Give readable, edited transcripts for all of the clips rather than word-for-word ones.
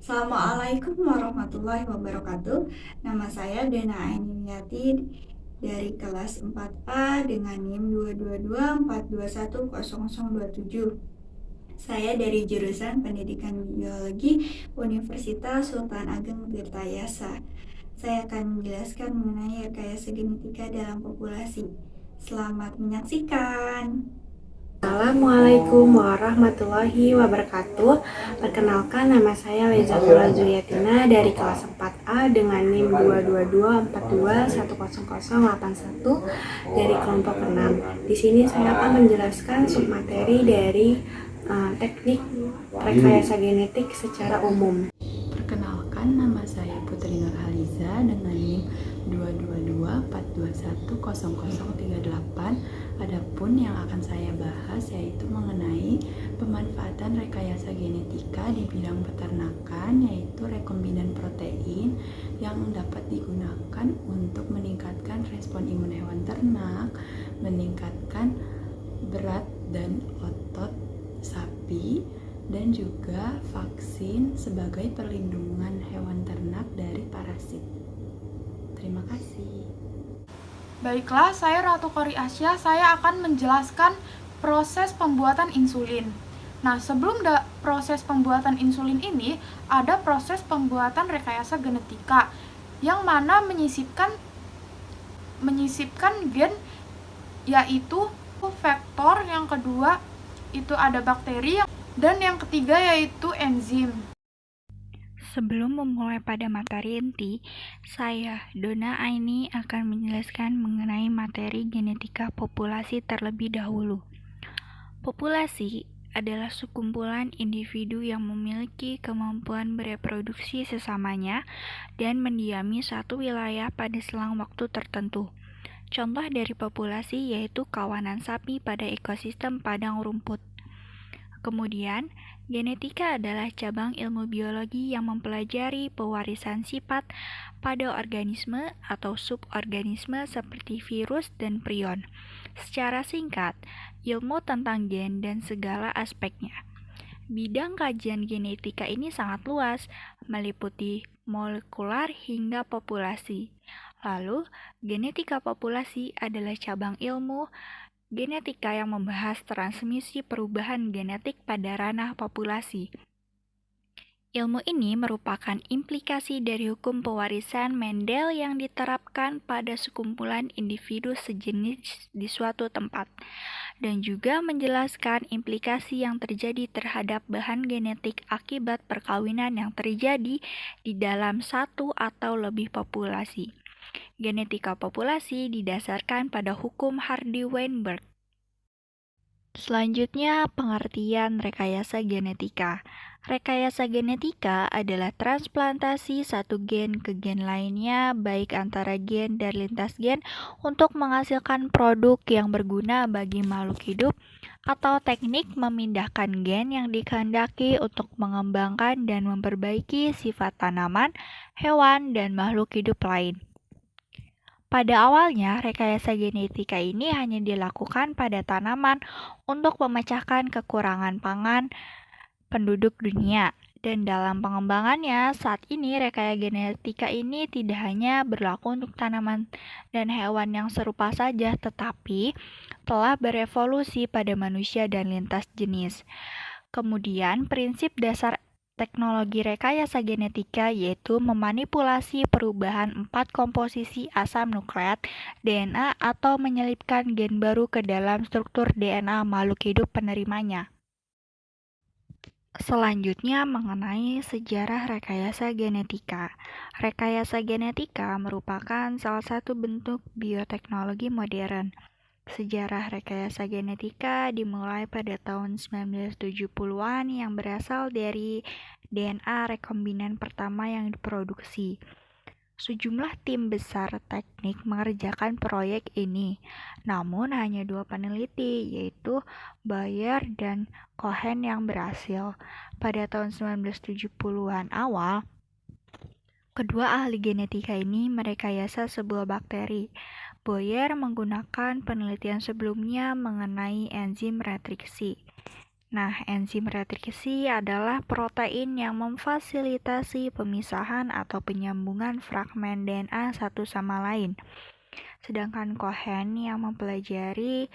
Assalamualaikum warahmatullahi wabarakatuh. Nama saya Dena Ainiyati dari kelas 4A dengan NIM 22242100027. Saya dari jurusan Pendidikan Biologi Universitas Sultan Ageng Tirtayasa. Saya akan menjelaskan mengenai rekayasa genetika dalam populasi. Selamat menyaksikan. Assalamualaikum warahmatullahi wabarakatuh. Perkenalkan, nama saya Lezatullah Zuliatina dari kelas 4A dengan NIM 22242100081 dari kelompok 6. Di sini saya akan menjelaskan submateri dari teknik rekayasa genetik secara umum. Perkenalkan, nama saya Putri Nurhaliza dengan NIM 22242210038. Adapun yang akan saya bahas yaitu mengenai pemanfaatan rekayasa genetika di bidang peternakan, yaitu rekombinan protein yang dapat digunakan untuk meningkatkan respon imun hewan ternak, meningkatkan berat dan otot sapi, dan juga vaksin sebagai perlindungan hewan ternak dari parasit. Terima kasih. Baiklah, saya Ratu Kori Asya. Saya akan menjelaskan proses pembuatan insulin. Nah, sebelum proses pembuatan insulin ini, ada proses pembuatan rekayasa genetika yang mana menyisipkan gen, yaitu vektor, yang kedua itu ada bakteri, dan yang ketiga yaitu enzim. Sebelum memulai pada materi inti, saya, Dona Aini, akan menjelaskan mengenai materi genetika populasi terlebih dahulu. Populasi adalah sekumpulan individu yang memiliki kemampuan bereproduksi sesamanya dan mendiami satu wilayah pada selang waktu tertentu. Contoh dari populasi yaitu kawanan sapi pada ekosistem padang rumput. Kemudian, genetika adalah cabang ilmu biologi yang mempelajari pewarisan sifat pada organisme atau suborganisme seperti virus dan prion. Secara singkat, ilmu tentang gen dan segala aspeknya. Bidang kajian genetika ini sangat luas, meliputi molekular hingga populasi. Lalu, genetika populasi adalah cabang ilmu genetika yang membahas transmisi perubahan genetik pada ranah populasi. Ilmu ini merupakan implikasi dari hukum pewarisan Mendel yang diterapkan pada sekumpulan individu sejenis di suatu tempat, dan juga menjelaskan implikasi yang terjadi terhadap bahan genetik akibat perkawinan yang terjadi di dalam satu atau lebih populasi. Genetika populasi didasarkan pada hukum Hardy-Weinberg. Selanjutnya, pengertian rekayasa genetika. Rekayasa genetika adalah transplantasi satu gen ke gen lainnya, baik antara gen dan lintas gen, untuk menghasilkan produk yang berguna bagi makhluk hidup, atau teknik memindahkan gen yang dikehendaki untuk mengembangkan dan memperbaiki sifat tanaman, hewan, dan makhluk hidup lain. Pada awalnya, rekayasa genetika ini hanya dilakukan pada tanaman untuk memecahkan kekurangan pangan penduduk dunia. Dan dalam pengembangannya, saat ini rekayasa genetika ini tidak hanya berlaku untuk tanaman dan hewan yang serupa saja, tetapi telah berevolusi pada manusia dan lintas jenis. Kemudian, prinsip dasar teknologi rekayasa genetika yaitu memanipulasi perubahan 4 komposisi asam nukleat DNA atau menyelipkan gen baru ke dalam struktur DNA makhluk hidup penerimanya. Selanjutnya mengenai sejarah rekayasa genetika. Rekayasa genetika merupakan salah satu bentuk bioteknologi modern. Sejarah rekayasa genetika dimulai pada tahun 1970-an yang berasal dari DNA rekombinan pertama yang diproduksi. Sejumlah tim besar teknik mengerjakan proyek ini, namun hanya 2 peneliti, yaitu Bayer dan Cohen yang berhasil. Pada tahun 1970-an awal, kedua ahli genetika ini merekayasa sebuah bakteri. Boyer menggunakan penelitian sebelumnya mengenai enzim retriksi. Nah, enzim retriksi adalah protein yang memfasilitasi pemisahan atau penyambungan fragmen DNA satu sama lain. Sedangkan kohen yang mempelajari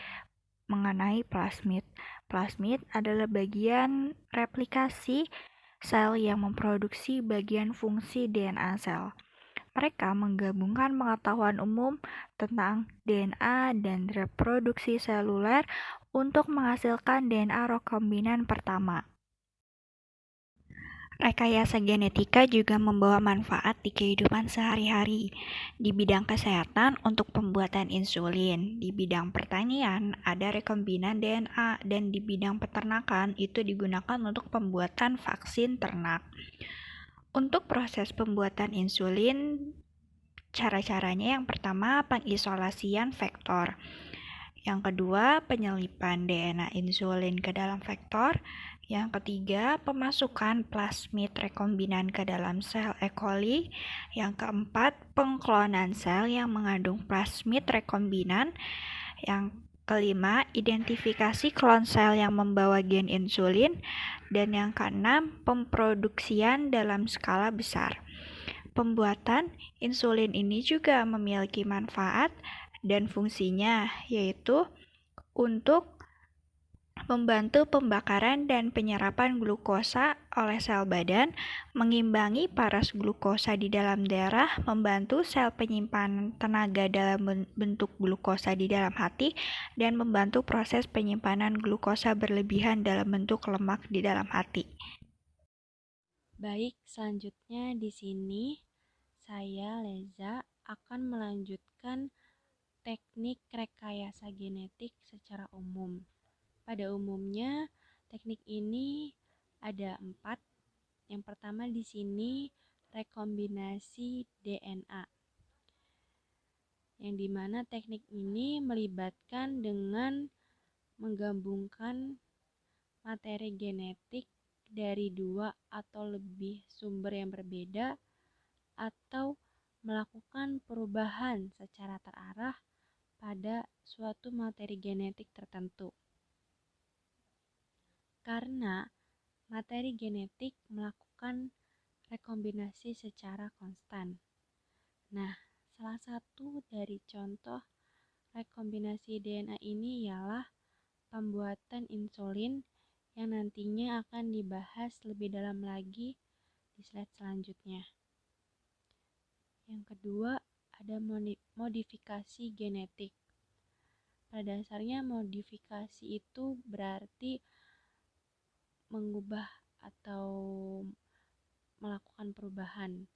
mengenai plasmid. Plasmid adalah bagian replikasi sel yang memproduksi bagian fungsi DNA sel. Mereka menggabungkan pengetahuan umum tentang DNA dan reproduksi seluler untuk menghasilkan DNA rekombinan pertama. Rekayasa genetika juga membawa manfaat di kehidupan sehari-hari. Di bidang kesehatan untuk pembuatan insulin, di bidang pertanian ada rekombinan DNA, dan di bidang peternakan itu digunakan untuk pembuatan vaksin ternak. Untuk proses pembuatan insulin, cara-caranya yang pertama pengisolasian vektor. Yang kedua, penyelipan DNA insulin ke dalam vektor. Yang ketiga, pemasukan plasmid rekombinan ke dalam sel E. coli. Yang keempat, pengklonan sel yang mengandung plasmid rekombinan. Yang kelima, identifikasi klon sel yang membawa gen insulin. Dan yang keenam, pemproduksian dalam skala besar. Pembuatan insulin ini juga memiliki manfaat dan fungsinya, yaitu untuk membantu pembakaran dan penyerapan glukosa oleh sel badan, mengimbangi paras glukosa di dalam darah, membantu sel penyimpanan tenaga dalam bentuk glukosa di dalam hati, dan membantu proses penyimpanan glukosa berlebihan dalam bentuk lemak di dalam hati. Baik, selanjutnya di sini saya Leza akan melanjutkan teknik rekayasa genetik secara umum. Pada umumnya, teknik ini ada 4. Yang pertama di sini rekombinasi DNA, yang dimana teknik ini melibatkan dengan menggabungkan materi genetik dari 2 atau lebih sumber yang berbeda atau melakukan perubahan secara terarah pada suatu materi genetik tertentu. Karena materi genetik melakukan rekombinasi secara konstan. Nah, salah satu dari contoh rekombinasi DNA ini ialah pembuatan insulin yang nantinya akan dibahas lebih dalam lagi di slide selanjutnya. Yang kedua, ada modifikasi genetik. Pada dasarnya modifikasi itu berarti mengubah atau melakukan perubahan,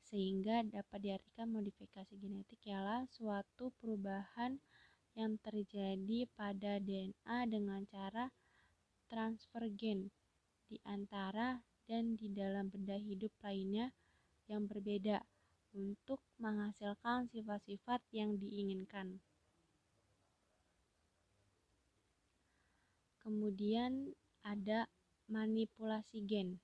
sehingga dapat diartikan modifikasi genetik ialah suatu perubahan yang terjadi pada DNA dengan cara transfer gen di antara dan di dalam benda hidup lainnya yang berbeda untuk menghasilkan sifat-sifat yang diinginkan. Kemudian ada manipulasi gen.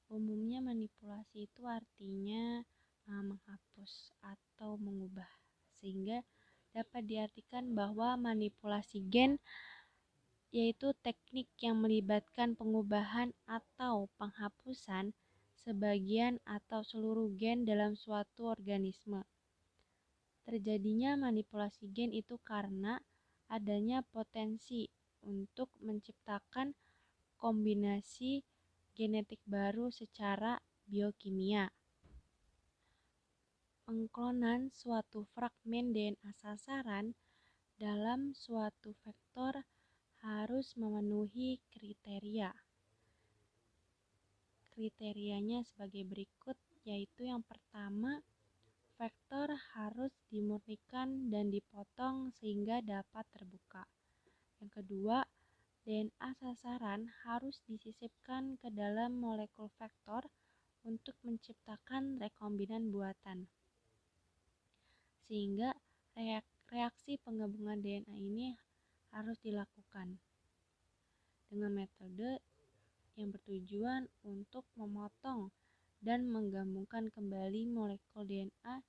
Umumnya manipulasi itu artinya menghapus atau mengubah, sehingga dapat diartikan bahwa manipulasi gen yaitu teknik yang melibatkan pengubahan atau penghapusan sebagian atau seluruh gen dalam suatu organisme. Terjadinya manipulasi gen itu karena adanya potensi untuk menciptakan kombinasi genetik baru secara biokimia. Pengklonan suatu fragmen DNA sasaran dalam suatu vektor harus memenuhi kriteria. Kriterianya sebagai berikut, yaitu yang pertama, vektor harus dimurnikan dan dipotong sehingga dapat terbuka. Yang kedua, DNA sasaran harus disisipkan ke dalam molekul vektor untuk menciptakan rekombinan buatan. Sehingga reaksi penggabungan DNA ini harus dilakukan dengan metode yang bertujuan untuk memotong dan menggabungkan kembali molekul DNA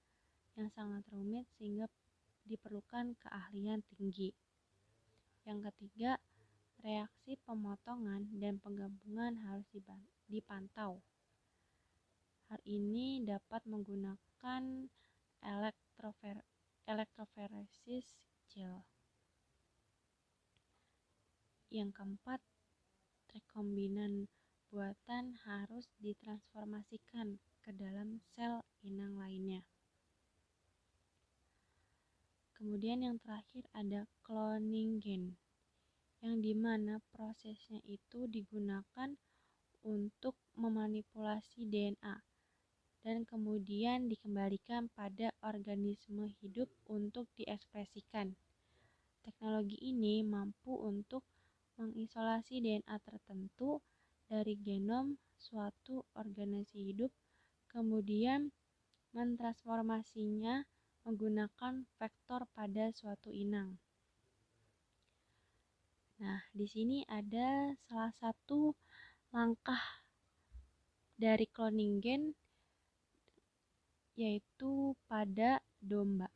yang sangat rumit sehingga diperlukan keahlian tinggi. Yang ketiga, reaksi pemotongan dan penggabungan harus dipantau. Hal ini dapat menggunakan elektroforesis gel. Yang keempat, rekombinan buatan harus ditransformasikan ke dalam sel inang lainnya. Kemudian yang terakhir ada cloning gen, yang dimana prosesnya itu digunakan untuk memanipulasi DNA dan kemudian dikembalikan pada organisme hidup untuk diekspresikan. Teknologi ini mampu untuk mengisolasi DNA tertentu dari genom suatu organisme hidup, kemudian mentransformasinya menggunakan vektor pada suatu inang. Nah, di sini ada salah satu langkah dari cloning gen, yaitu pada domba.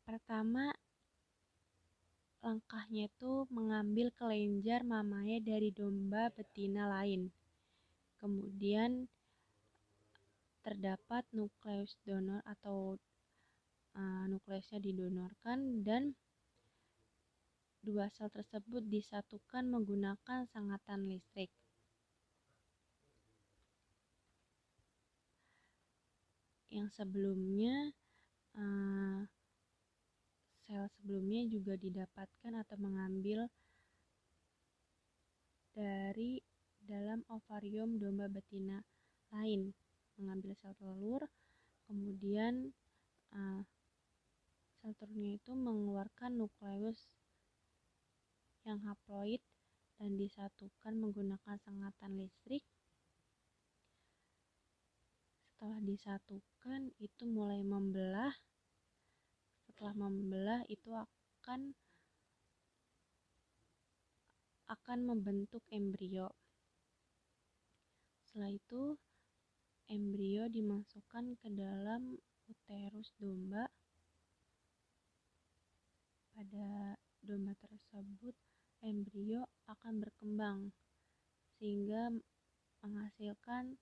Pertama, langkahnya itu mengambil kelenjar mamanya dari domba betina lain. Kemudian terdapat nukleus donor atau nukleusnya didonorkan dan dua sel tersebut disatukan menggunakan sengatan listrik. Yang sebelumnya sel sebelumnya juga didapatkan atau mengambil dari dalam ovarium domba betina lain, mengambil sel telur, kemudian sel telurnya itu mengeluarkan nukleus yang haploid dan disatukan menggunakan sengatan listrik. Setelah disatukan itu mulai membelah. Setelah membelah itu akan membentuk embrio. Setelah itu embrio dimasukkan ke dalam uterus domba. Pada domba tersebut embrio akan berkembang sehingga menghasilkan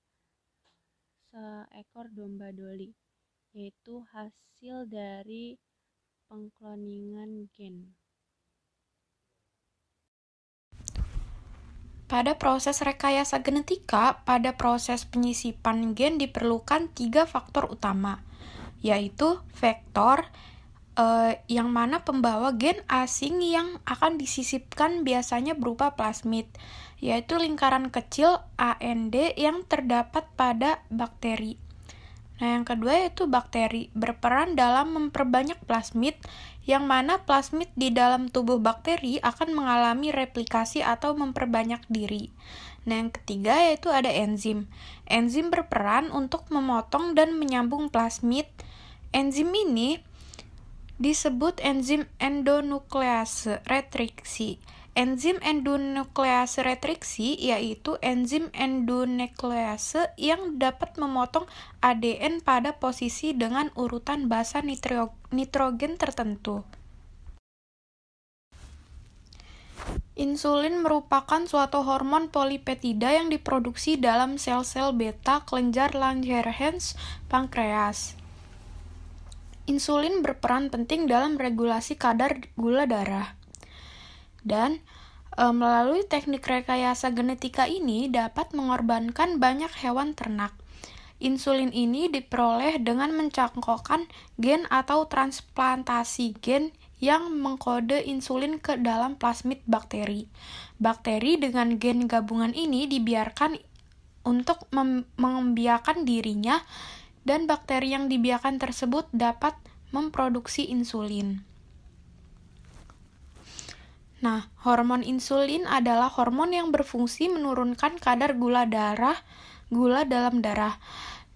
seekor domba doli, yaitu hasil dari pengkloningan gen. Pada proses rekayasa genetika, pada proses penyisipan gen diperlukan 3 faktor utama, yaitu vektor, yang mana pembawa gen asing yang akan disisipkan biasanya berupa plasmid, yaitu lingkaran kecil AND yang terdapat pada bakteri. Nah, yang kedua yaitu bakteri, berperan dalam memperbanyak plasmid, yang mana plasmid di dalam tubuh bakteri akan mengalami replikasi atau memperbanyak diri. Nah, yang ketiga yaitu ada enzim. Enzim berperan untuk memotong dan menyambung plasmid. Enzim ini disebut enzim endonuklease retriksi. Enzim endonuklease retriksi yaitu enzim endonuklease yang dapat memotong ADN pada posisi dengan urutan basa nitrogen tertentu. Insulin merupakan suatu hormon polipeptida yang diproduksi dalam sel-sel beta kelenjar Langerhans pankreas. Insulin berperan penting dalam regulasi kadar gula darah. Dan melalui teknik rekayasa genetika ini dapat mengorbankan banyak hewan ternak. Insulin ini diperoleh dengan mencangkokkan gen atau transplantasi gen yang mengkode insulin ke dalam plasmid bakteri. Bakteri dengan gen gabungan ini dibiarkan untuk membiakan dirinya, dan bakteri yang dibiakan tersebut dapat memproduksi insulin. Nah, hormon insulin adalah hormon yang berfungsi menurunkan kadar gula dalam darah.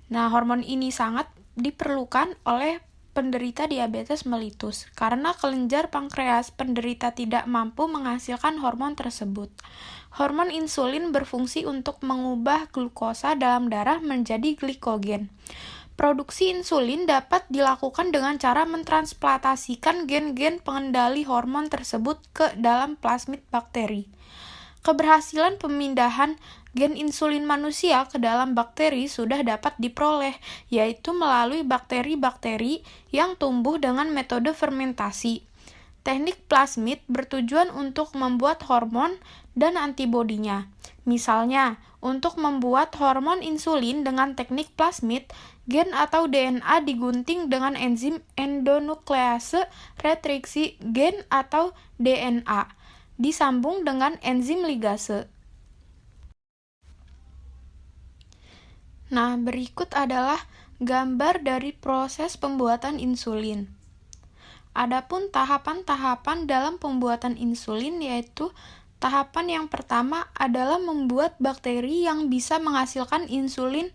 Nah, hormon ini sangat diperlukan oleh penderita diabetes mellitus karena kelenjar pankreas penderita tidak mampu menghasilkan hormon tersebut. Hormon insulin berfungsi untuk mengubah glukosa dalam darah menjadi glikogen. Produksi insulin dapat dilakukan dengan cara mentransplantasikan gen-gen pengendali hormon tersebut ke dalam plasmid bakteri. Keberhasilan pemindahan gen insulin manusia ke dalam bakteri sudah dapat diperoleh, yaitu melalui bakteri-bakteri yang tumbuh dengan metode fermentasi. Teknik plasmid bertujuan untuk membuat hormon dan antibodinya. Misalnya, untuk membuat hormon insulin dengan teknik plasmid, gen atau DNA digunting dengan enzim endonuklease retriksi gen atau DNA, disambung dengan enzim ligase. Nah, berikut adalah gambar dari proses pembuatan insulin. Adapun tahapan-tahapan dalam pembuatan insulin yaitu tahapan yang pertama adalah membuat bakteri yang bisa menghasilkan insulin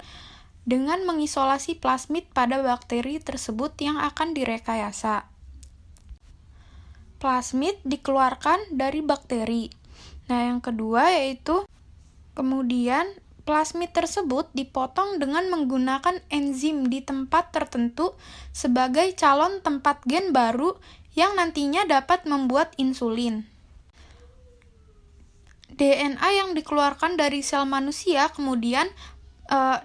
dengan mengisolasi plasmid pada bakteri tersebut yang akan direkayasa. Plasmid dikeluarkan dari bakteri. Nah, yang kedua yaitu kemudian plasmid tersebut dipotong dengan menggunakan enzim di tempat tertentu sebagai calon tempat gen baru yang nantinya dapat membuat insulin. DNA yang dikeluarkan dari sel manusia kemudian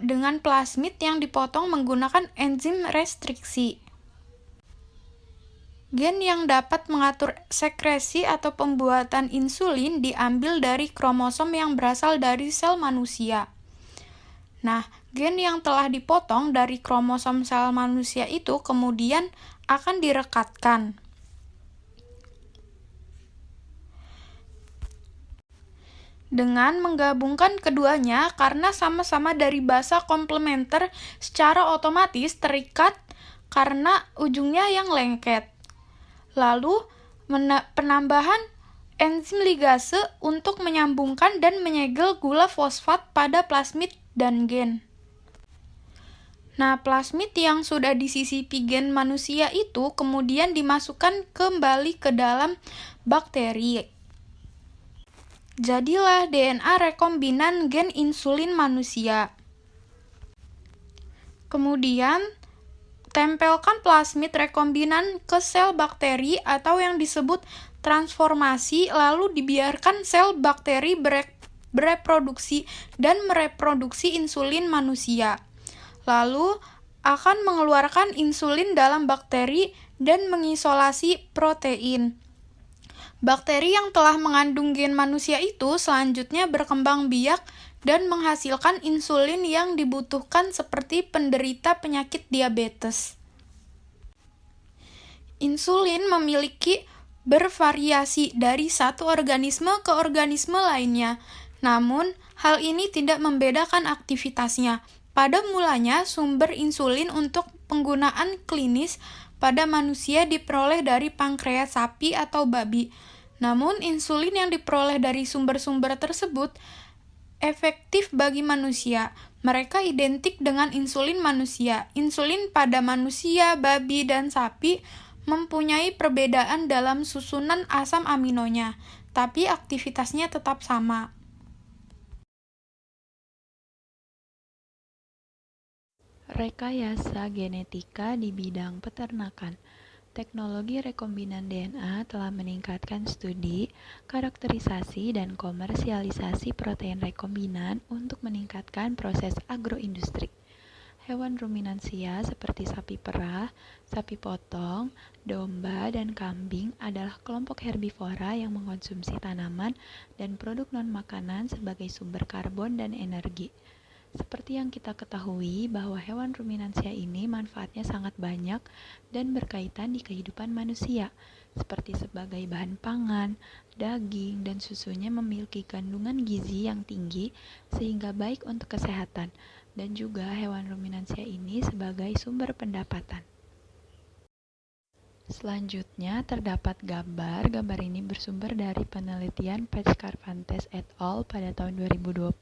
dengan plasmid yang dipotong menggunakan enzim restriksi. Gen yang dapat mengatur sekresi atau pembuatan insulin diambil dari kromosom yang berasal dari sel manusia. Nah, gen yang telah dipotong dari kromosom sel manusia itu kemudian akan direkatkan. Dengan menggabungkan keduanya karena sama-sama dari basa komplementer secara otomatis terikat karena ujungnya yang lengket. Lalu, penambahan enzim ligase untuk menyambungkan dan menyegel gula fosfat pada plasmid dan gen. Nah, plasmid yang sudah disisipi gen manusia itu kemudian dimasukkan kembali ke dalam bakteri. Jadilah DNA rekombinan gen insulin manusia. Kemudian, tempelkan plasmid rekombinan ke sel bakteri atau yang disebut transformasi, lalu dibiarkan sel bakteri bereproduksi dan mereproduksi insulin manusia. Lalu akan mengeluarkan insulin dalam bakteri dan mengisolasi protein. Bakteri yang telah mengandung gen manusia itu selanjutnya berkembang biak dan menghasilkan insulin yang dibutuhkan seperti penderita penyakit diabetes. Insulin memiliki bervariasi dari satu organisme ke organisme lainnya. Namun, hal ini tidak membedakan aktivitasnya. Pada mulanya, sumber insulin untuk penggunaan klinis pada manusia diperoleh dari pankreas sapi atau babi. Namun, insulin yang diperoleh dari sumber-sumber tersebut efektif bagi manusia. Mereka identik dengan insulin manusia. Insulin pada manusia, babi, dan sapi mempunyai perbedaan dalam susunan asam aminonya, tapi aktivitasnya tetap sama. Rekayasa genetika di bidang peternakan. Teknologi rekombinan DNA telah meningkatkan studi, karakterisasi, dan komersialisasi protein rekombinan untuk meningkatkan proses agroindustri. Hewan ruminansia seperti sapi perah, sapi potong, domba, dan kambing adalah kelompok herbivora yang mengkonsumsi tanaman dan produk non-makanan sebagai sumber karbon dan energi. Seperti yang kita ketahui bahwa hewan ruminansia ini manfaatnya sangat banyak dan berkaitan di kehidupan manusia, seperti sebagai bahan pangan, daging, dan susunya memiliki kandungan gizi yang tinggi sehingga baik untuk kesehatan, dan juga hewan ruminansia ini sebagai sumber pendapatan. Selanjutnya terdapat gambar ini bersumber dari penelitian Pech Carvantes et al. Pada tahun 2020.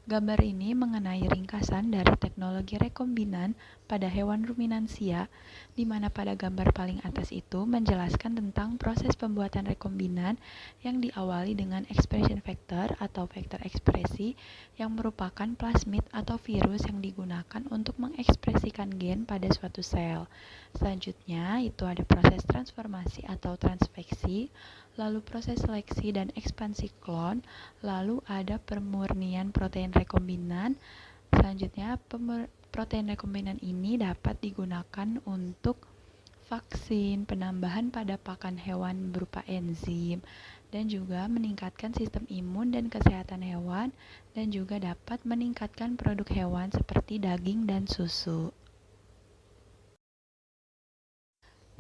Gambar ini mengenai ringkasan dari teknologi rekombinan pada hewan ruminansia, di mana pada gambar paling atas itu menjelaskan tentang proses pembuatan rekombinan yang diawali dengan expression vector atau vektor ekspresi yang merupakan plasmid atau virus yang digunakan untuk mengekspresikan gen pada suatu sel. Selanjutnya itu ada proses transformasi atau transveksi, lalu proses seleksi dan ekspansi klon, lalu ada pemurnian protein rekombinan. Selanjutnya, protein rekombinan ini dapat digunakan untuk vaksin, penambahan pada pakan hewan berupa enzim, dan juga meningkatkan sistem imun dan kesehatan hewan, dan juga dapat meningkatkan produk hewan seperti daging dan susu.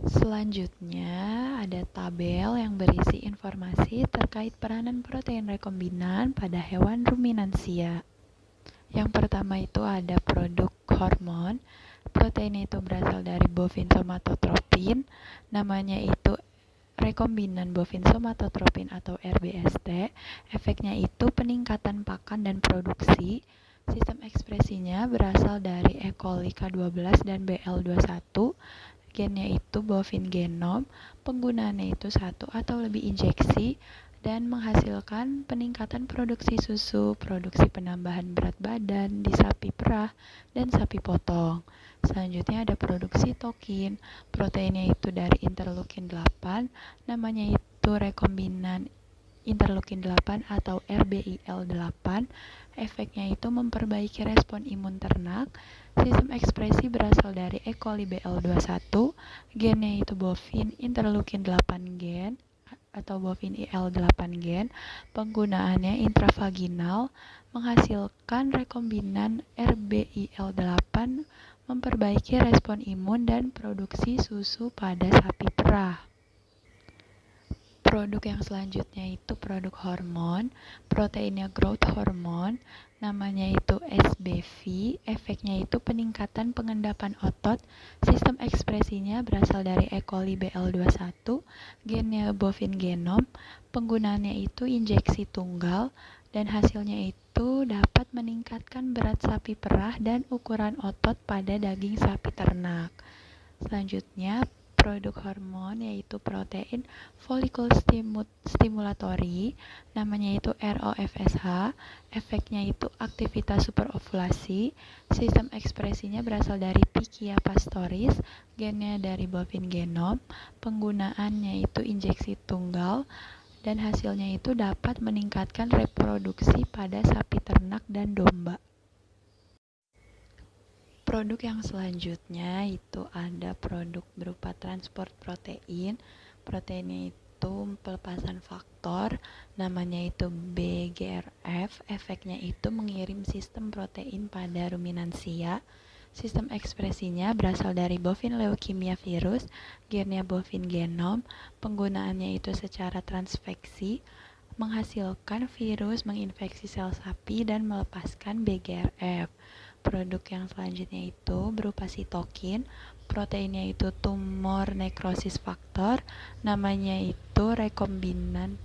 Selanjutnya, ada tabel yang berisi informasi terkait peranan protein rekombinan pada hewan ruminansia. Yang pertama itu ada produk hormon. Protein itu berasal dari bovine somatotropin, namanya itu rekombinan bovine somatotropin atau RBST. Efeknya itu peningkatan pakan dan produksi. Sistem ekspresinya berasal dari E. coli K12 dan BL21. Gennya itu bovine genom, penggunaannya itu satu atau lebih injeksi, dan menghasilkan peningkatan produksi susu, produksi penambahan berat badan di sapi perah dan sapi potong. Selanjutnya ada produksi tokin, proteinnya itu dari interleukin 8, namanya itu rekombinan interleukin 8 atau RBIL8. Efeknya itu memperbaiki respon imun ternak. Sistem ekspresi berasal dari E. coli BL21, gennya itu bovine interleukin 8 gen atau bovine IL8 gen. Penggunaannya intravaginal, menghasilkan rekombinan RBIL8, memperbaiki respon imun dan produksi susu pada sapi perah. Produk yang selanjutnya itu produk hormon, proteinnya growth hormone, namanya itu SBV, efeknya itu peningkatan pengendapan otot, sistem ekspresinya berasal dari E. coli BL21, gennya bovine genom, penggunaannya itu injeksi tunggal, dan hasilnya itu dapat meningkatkan berat sapi perah dan ukuran otot pada daging sapi ternak. Selanjutnya, produk hormon yaitu protein follicle stimulatory, namanya itu ROFSH. Efeknya itu aktivitas superovulasi. Sistem ekspresinya berasal dari Pichia pastoris, gennya dari bovine genom, penggunaannya itu injeksi tunggal, dan hasilnya itu dapat meningkatkan reproduksi pada sapi ternak dan domba. Produk yang selanjutnya itu ada produk berupa transport protein. Proteinnya itu pelepasan faktor, namanya itu BGRF. Efeknya itu mengirim sistem protein pada ruminansia. Sistem ekspresinya berasal dari bovine leukemia virus, gennya bovine genom. Penggunaannya itu secara transveksi, menghasilkan virus menginfeksi sel sapi dan melepaskan BGRF. Produk yang selanjutnya itu berupa sitokin, proteinnya itu tumor necrosis factor, namanya itu rekombinan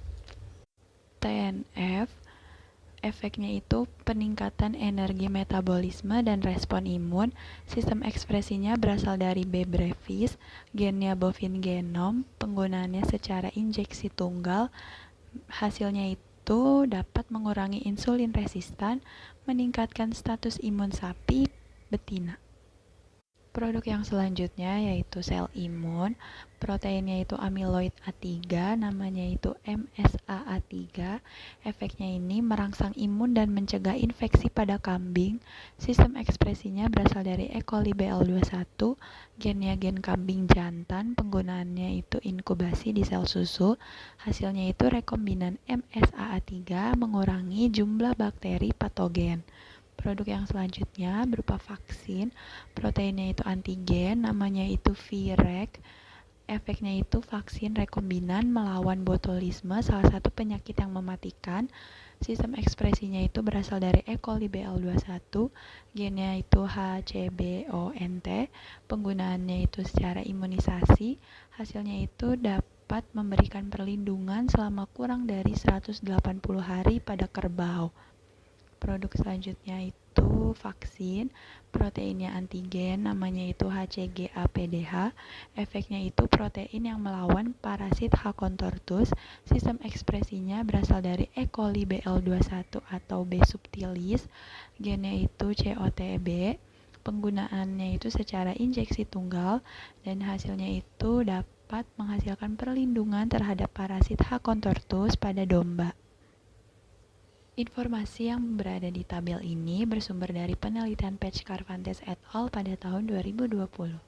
TNF. Efeknya itu peningkatan energi metabolisme dan respon imun. Sistem ekspresinya berasal dari B. brevis, gennya bovine genom, penggunaannya secara injeksi tunggal. Hasilnya itu dapat mengurangi insulin resistan, meningkatkan status imun sapi betina. Produk yang selanjutnya yaitu sel imun, proteinnya itu amyloid A3, namanya itu MSAA3. Efeknya ini merangsang imun dan mencegah infeksi pada kambing. Sistem ekspresinya berasal dari E. coli BL21, gennya gen kambing jantan, penggunaannya itu inkubasi di sel susu. Hasilnya itu rekombinan MSAA3 mengurangi jumlah bakteri patogen. Produk yang selanjutnya berupa vaksin, proteinnya itu antigen, namanya itu VREC. Efeknya itu vaksin rekombinan melawan botulisme, salah satu penyakit yang mematikan. Sistem ekspresinya itu berasal dari E. coli BL21, gennya itu HCBONT, penggunaannya itu secara imunisasi. Hasilnya itu dapat memberikan perlindungan selama kurang dari 180 hari pada kerbau. Produk selanjutnya itu vaksin, proteinnya antigen, namanya itu HCG-APDH. Efeknya itu protein yang melawan parasit H. contortus. Sistem ekspresinya berasal dari E. coli BL21 atau B. subtilis. Gennya itu COTB. Penggunaannya itu secara injeksi tunggal dan hasilnya itu dapat menghasilkan perlindungan terhadap parasit H. contortus pada domba. Informasi yang berada di tabel ini bersumber dari penelitian Pech Carvantes et al. Pada tahun 2020.